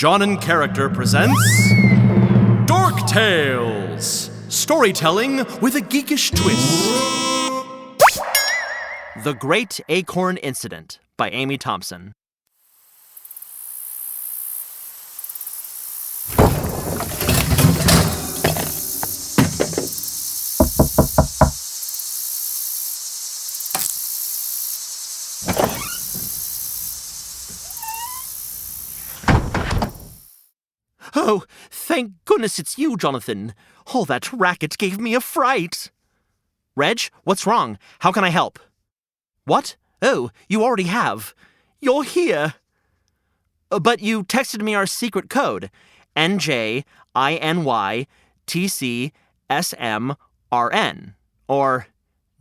John and Character presents Dorktales Storytelling with a geekish twist. The Great Acorn Incident by Amy Thompson. Oh, thank goodness it's you, Jonathan. All that racket gave me a fright. Reg, what's wrong? How can I help? What? Oh, you already have. You're here. But you texted me our secret code. NJINYTCSMRN. Or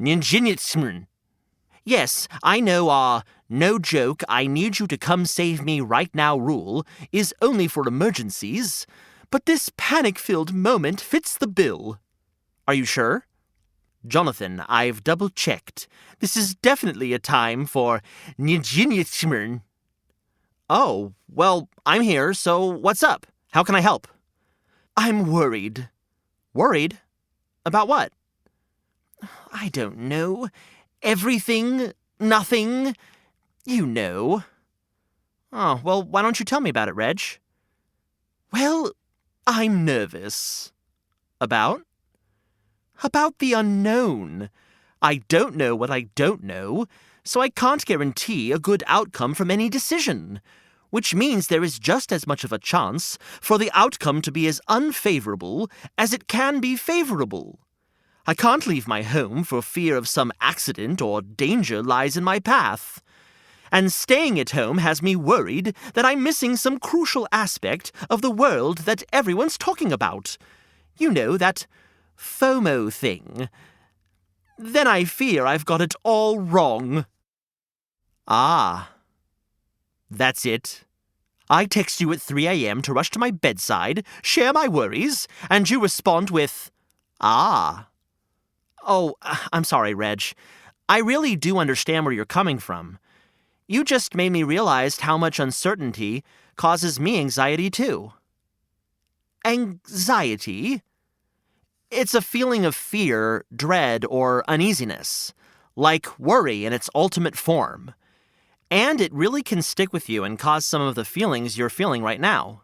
Ninjinitsmrn. Yes, I know our no joke, I need you to come save me right now rule is only for emergencies, but this panic-filled moment fits the bill. Are you sure? Jonathan, I've double-checked. This is definitely a time for Ninjinitsmrn. Oh, well, I'm here, so what's up? How can I help? I'm worried. Worried? About what? I don't know. Everything, nothing, you know. Oh, well, why don't you tell me about it, Reg? Well, I'm nervous. About? About the unknown. I don't know what I don't know, so I can't guarantee a good outcome from any decision, which means there is just as much of a chance for the outcome to be as unfavorable as it can be favorable. I can't leave my home for fear of some accident or danger lies in my path. And staying at home has me worried that I'm missing some crucial aspect of the world that everyone's talking about. You know, that FOMO thing. Then I fear I've got it all wrong. Ah. That's it. I text you at 3 a.m. to rush to my bedside, share my worries, and you respond with, ah. Oh, I'm sorry, Reg. I really do understand where you're coming from. You just made me realize how much uncertainty causes me anxiety, too. Anxiety? It's a feeling of fear, dread, or uneasiness, like worry in its ultimate form. And it really can stick with you and cause some of the feelings you're feeling right now.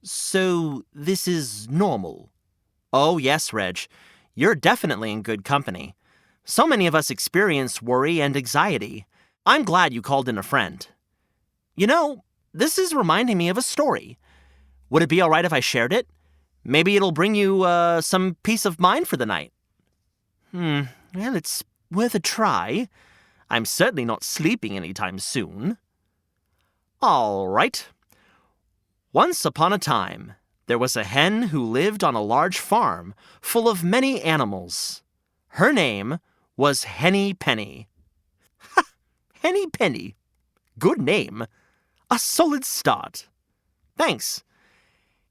So, this is normal? Oh, yes, Reg. You're definitely in good company. So many of us experience worry and anxiety. I'm glad you called in a friend. You know, this is reminding me of a story. Would it be all right if I shared it? Maybe it'll bring you some peace of mind for the night. Well, it's worth a try. I'm certainly not sleeping anytime soon. All right. Once upon a time, there was a hen who lived on a large farm full of many animals. Her name was Henny Penny. Ha! Henny Penny. Good name. A solid start. Thanks.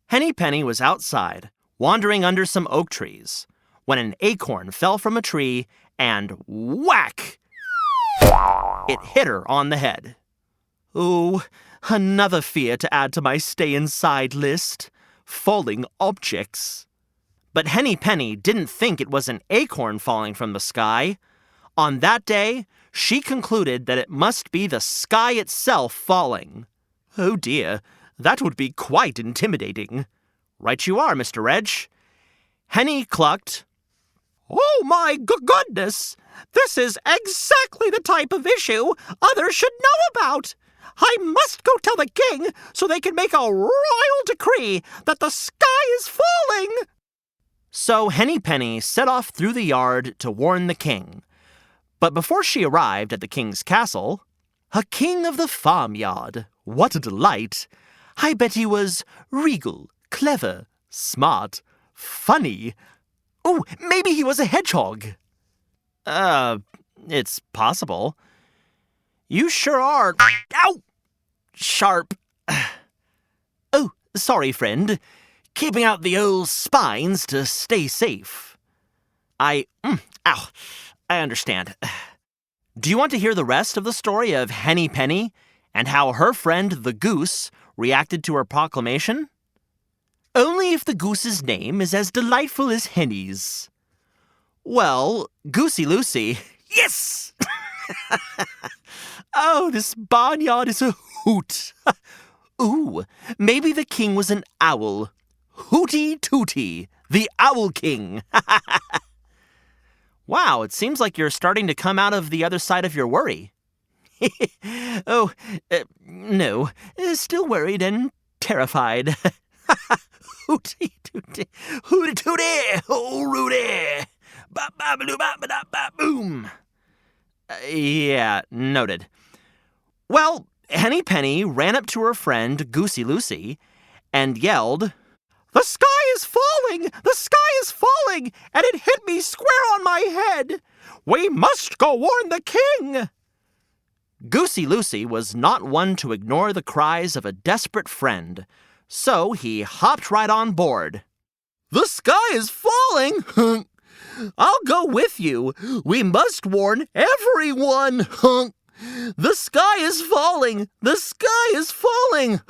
Henny Penny was outside, wandering under some oak trees, when an acorn fell from a tree and whack! It hit her on the head. Oh, another fear to add to my stay inside list. Falling objects. But Henny Penny didn't think it was an acorn falling from the sky. On that day, she concluded that it must be the sky itself falling. Oh dear, that would be quite intimidating. Right you are, Mr. Reg. Henny clucked. Oh my goodness! This is exactly the type of issue others should know about! I must go tell the king so they can make a royal decree that the sky is falling! So Henny Penny set off through the yard to warn the king. But before she arrived at the king's castle, a king of the farmyard, what a delight! I bet he was regal, clever, smart, funny. Oh, maybe he was a hedgehog. It's possible. You sure are. Ow! Sharp. Oh, sorry, friend. Keeping out the old spines to stay safe. I understand. Do you want to hear the rest of the story of Henny Penny and how her friend the goose reacted to her proclamation? Only if the goose's name is as delightful as Henny's. Well, Goosey Lucy, yes! Oh, this barnyard is a hoot. Ooh, maybe the king was an owl. Hooty Tooty, the Owl King. Wow, it seems like you're starting to come out of the other side of your worry. Oh, no, still worried and terrified. Hooty Tooty, Hooty Tooty, oh Rudy, ba-ba-ba-doo-ba-ba-da-ba-boom. Yeah, noted. Well, Henny Penny ran up to her friend Goosey Lucy and yelled, "The sky is falling! The sky is falling! And it hit me square on my head! We must go warn the king!" Goosey Lucy was not one to ignore the cries of a desperate friend, so he hopped right on board. "The sky is falling! I'll go with you. We must warn everyone! The sky is falling! The sky is falling!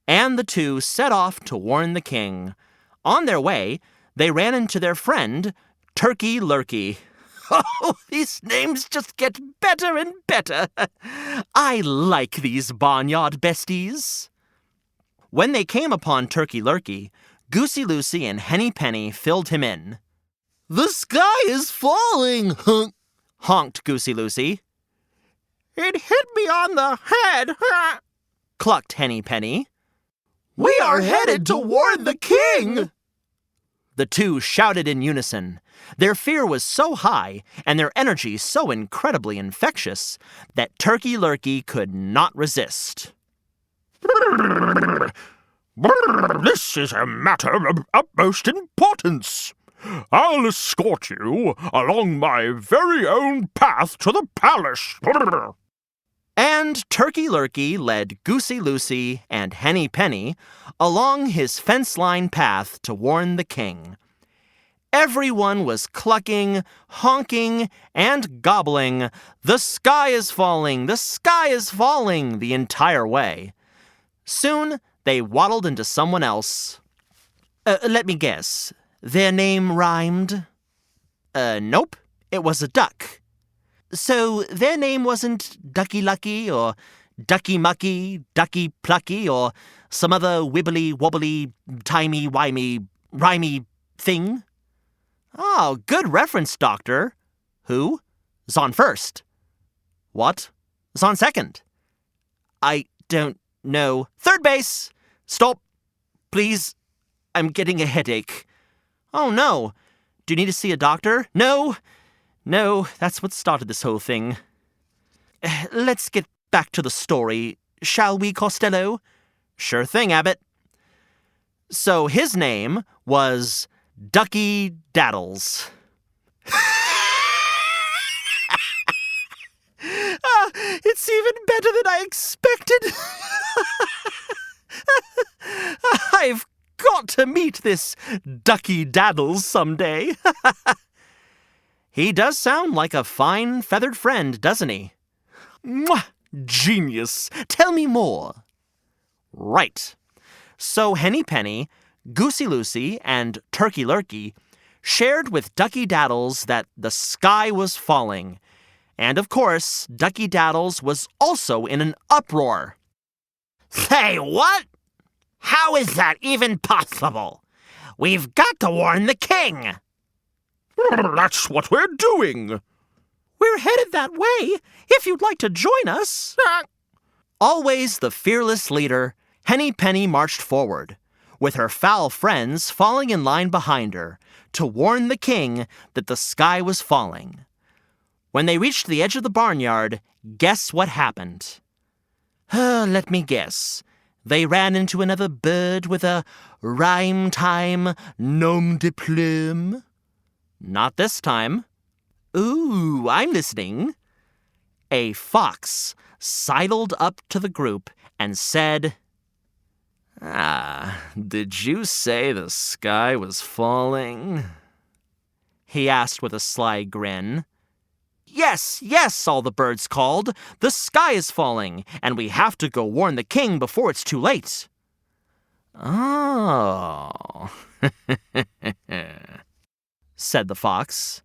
And the two set off to warn the king. On their way, they ran into their friend, Turkey Lurkey. Oh, these names just get better and better. I like these barnyard besties. When they came upon Turkey Lurkey, Goosey Lucy and Henny Penny filled him in. "The sky is falling!" honked Goosey Lucy. "It hit me on the head!" clucked Henny Penny. "We are headed to warn the king!" The two shouted in unison. Their fear was so high and their energy so incredibly infectious that Turkey Lurkey could not resist. "This is a matter of utmost importance. I'll escort you along my very own path to the palace." And Turkey Lurkey led Goosey Lucy and Henny Penny along his fence-line path to warn the king. Everyone was clucking, honking, and gobbling, "The sky is falling! The sky is falling!" the entire way. Soon, they waddled into someone else. Let me guess. Their name rhymed? Nope. It was a duck. So their name wasn't Ducky Lucky or Ducky Mucky, Ducky Plucky, or some other wibbly-wobbly, timey-wimey, rhymey thing? Oh, good reference, Doctor. Who? Is on first. What? Is on second. I don't know. Third base! Stop. Please. I'm getting a headache. Oh, no. Do you need to see a doctor? No. No, that's what started this whole thing. Let's get back to the story, shall we, Costello? Sure thing, Abbott. So his name was Ducky Daddles. It's even better than I expected. I've got to meet this Ducky Daddles someday. He does sound like a fine feathered friend, doesn't he? Mwah! Genius! Tell me more. Right. So Henny Penny, Goosey Lucy, and Turkey Lurkey shared with Ducky Daddles that the sky was falling. And of course, Ducky Daddles was also in an uproar. Say what? How is that even possible? We've got to warn the king. That's what we're doing. We're headed that way, if you'd like to join us. Always the fearless leader, Henny Penny marched forward, with her foul friends falling in line behind her to warn the king that the sky was falling. When they reached the edge of the barnyard, guess what happened? Let me guess. They ran into another bird with a rhyme-time nom de plume. Not this time. Ooh, I'm listening. A fox sidled up to the group and said, did you say the sky was falling? He asked with a sly grin. Yes, yes, all the birds called. The sky is falling, and we have to go warn the king before it's too late. Oh, said the fox.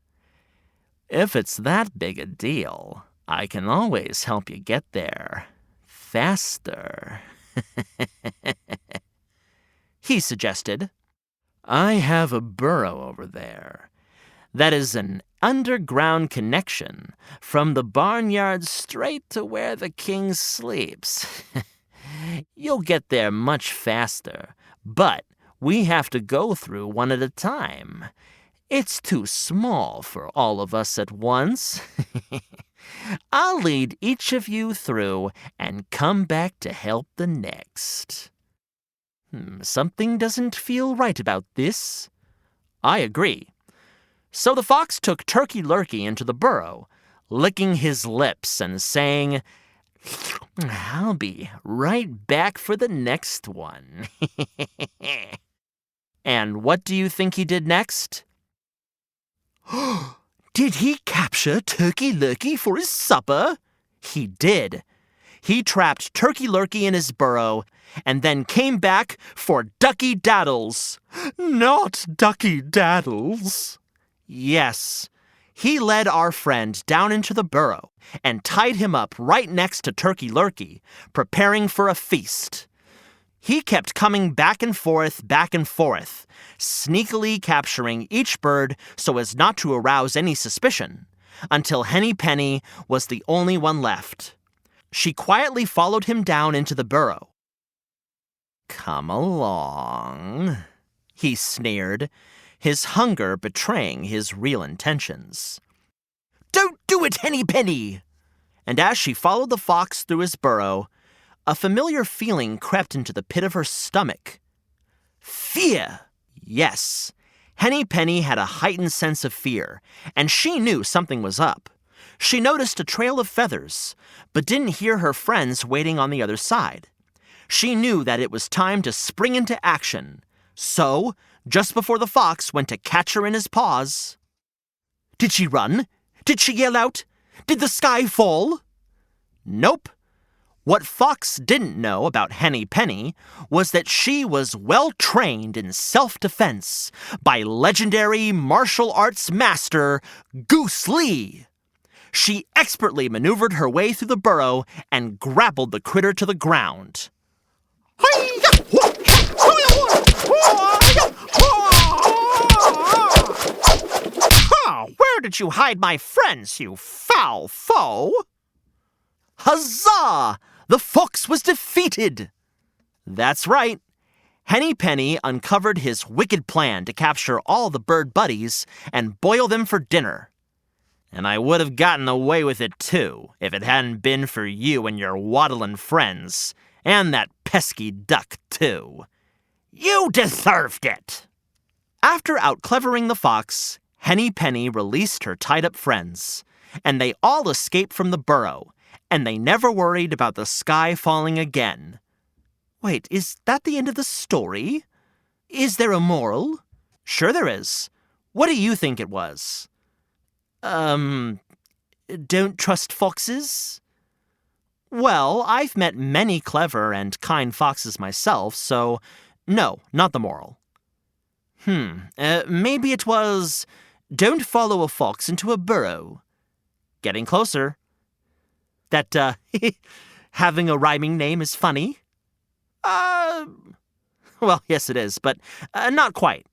If it's that big a deal, I can always help you get there faster. He suggested. I have a burrow over there. That is an underground connection from the barnyard straight to where the king sleeps. You'll get there much faster, but we have to go through one at a time. It's too small for all of us at once. I'll lead each of you through and come back to help the next. Something doesn't feel right about this. I agree. So the fox took Turkey Lurkey into the burrow, licking his lips and saying, I'll be right back for the next one. And what do you think he did next? Did he capture Turkey Lurkey for his supper? He did. He trapped Turkey Lurkey in his burrow and then came back for Ducky Daddles. Not Ducky Daddles. Yes. He led our friend down into the burrow and tied him up right next to Turkey Lurkey, preparing for a feast. He kept coming back and forth, sneakily capturing each bird so as not to arouse any suspicion, until Henny Penny was the only one left. She quietly followed him down into the burrow. Come along, he sneered, his hunger betraying his real intentions. Don't do it, Henny Penny! And as she followed the fox through his burrow, a familiar feeling crept into the pit of her stomach. Fear! Yes, Henny Penny had a heightened sense of fear, and she knew something was up. She noticed a trail of feathers, but didn't hear her friends waiting on the other side. She knew that it was time to spring into action, so, just before the fox went to catch her in his paws... Did she run? Did she yell out? Did the sky fall? Nope. What Fox didn't know about Henny Penny was that she was well trained in self-defense by legendary martial arts master Goose Lee. She expertly maneuvered her way through the burrow and grappled the critter to the ground. Where did you hide my friends, you foul foe? Huzzah! The fox was defeated! That's right. Henny Penny uncovered his wicked plan to capture all the bird buddies and boil them for dinner. And I would have gotten away with it too, if it hadn't been for you and your waddling friends. And that pesky duck, too. You deserved it! After outclevering the fox, Henny Penny released her tied-up friends, and they all escaped from the burrow, and they never worried about the sky falling again. Wait, is that the end of the story? Is there a moral? Sure there is. What do you think it was? Don't trust foxes? Well, I've met many clever and kind foxes myself, so no, not the moral. Maybe it was, don't follow a fox into a burrow. Getting closer. That, having a rhyming name is funny? Well, yes it is, but not quite.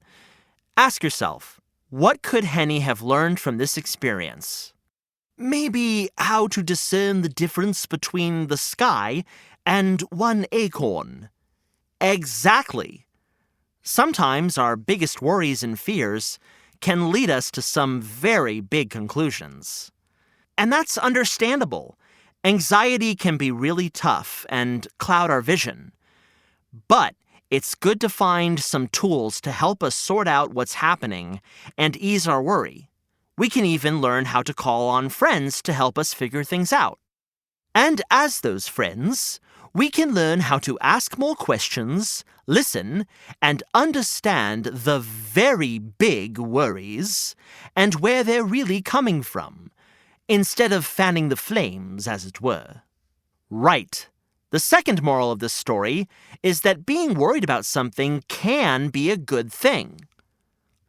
Ask yourself, what could Henny have learned from this experience? Maybe how to discern the difference between the sky and one acorn. Exactly. Sometimes our biggest worries and fears can lead us to some very big conclusions. And that's understandable. Anxiety can be really tough and cloud our vision. But it's good to find some tools to help us sort out what's happening and ease our worry. We can even learn how to call on friends to help us figure things out. And as those friends, we can learn how to ask more questions, listen, and understand the very big worries and where they're really coming from. instead of fanning the flames, as it were. Right. The second moral of this story is that being worried about something can be a good thing.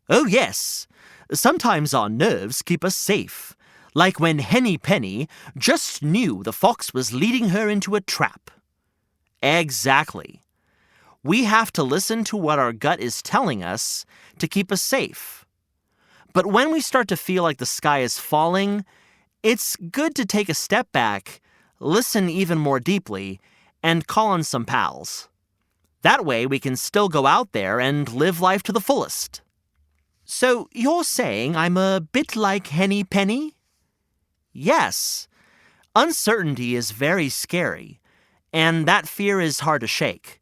Oh yes, sometimes our nerves keep us safe, like when Henny Penny just knew the fox was leading her into a trap. Exactly. We have to listen to what our gut is telling us to keep us safe. But when we start to feel like the sky is falling, it's good to take a step back, listen even more deeply, and call on some pals. That way we can still go out there and live life to the fullest. So you're saying I'm a bit like Henny Penny? Yes. Uncertainty is very scary, and that fear is hard to shake.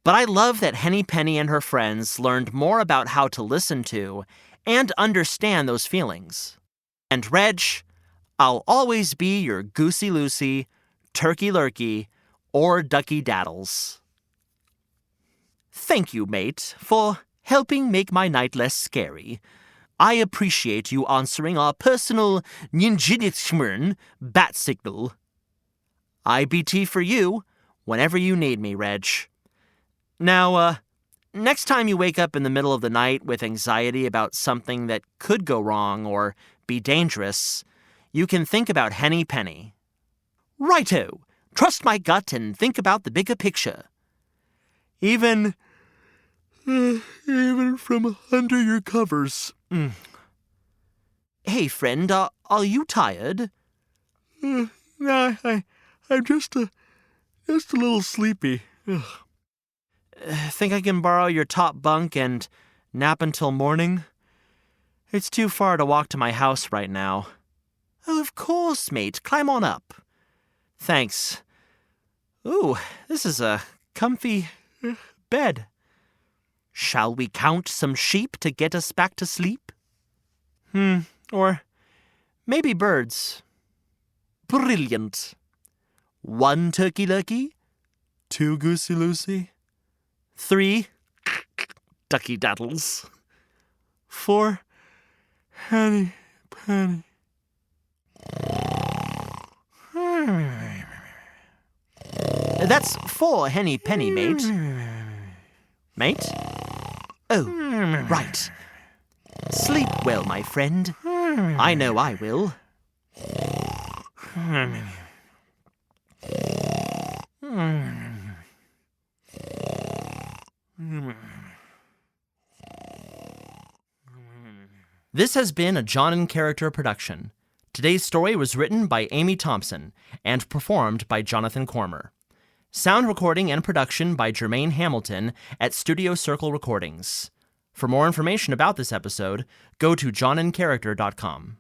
But I love that Henny Penny and her friends learned more about how to listen to and understand those feelings. And Reg, I'll always be your Goosey Lucy, Turkey Lurkey, or Ducky Daddles. Thank you, mate, for helping make my night less scary. I appreciate you answering our personal ninjitschmern bat signal. IBT for you, whenever you need me, Reg. Now, next time you wake up in the middle of the night with anxiety about something that could go wrong or be dangerous, you can think about Henny Penny. Righto! Trust my gut and think about the bigger picture. Even from under your covers. Hey, friend, are you tired? No, I'm just a little sleepy. Think I can borrow your top bunk and nap until morning? It's too far to walk to my house right now. Oh, of course, mate. Climb on up. Thanks. Ooh, this is a comfy bed. Shall we count some sheep to get us back to sleep? Or maybe birds. Brilliant. 1 Turkey Lurkey, 2 Goosey Lucy, 3 Ducky Daddles, 4 Henny Penny. That's 4 Henny Penny, mate. Mate? Oh, right. Sleep well, my friend. I know I will. This has been a John and Character production. Today's story was written by Amy Thompson and performed by Jonathan Cormer. Sound recording and production by Jermaine Hamilton at Studio Circle Recordings. For more information about this episode, go to johnandcharacter.com.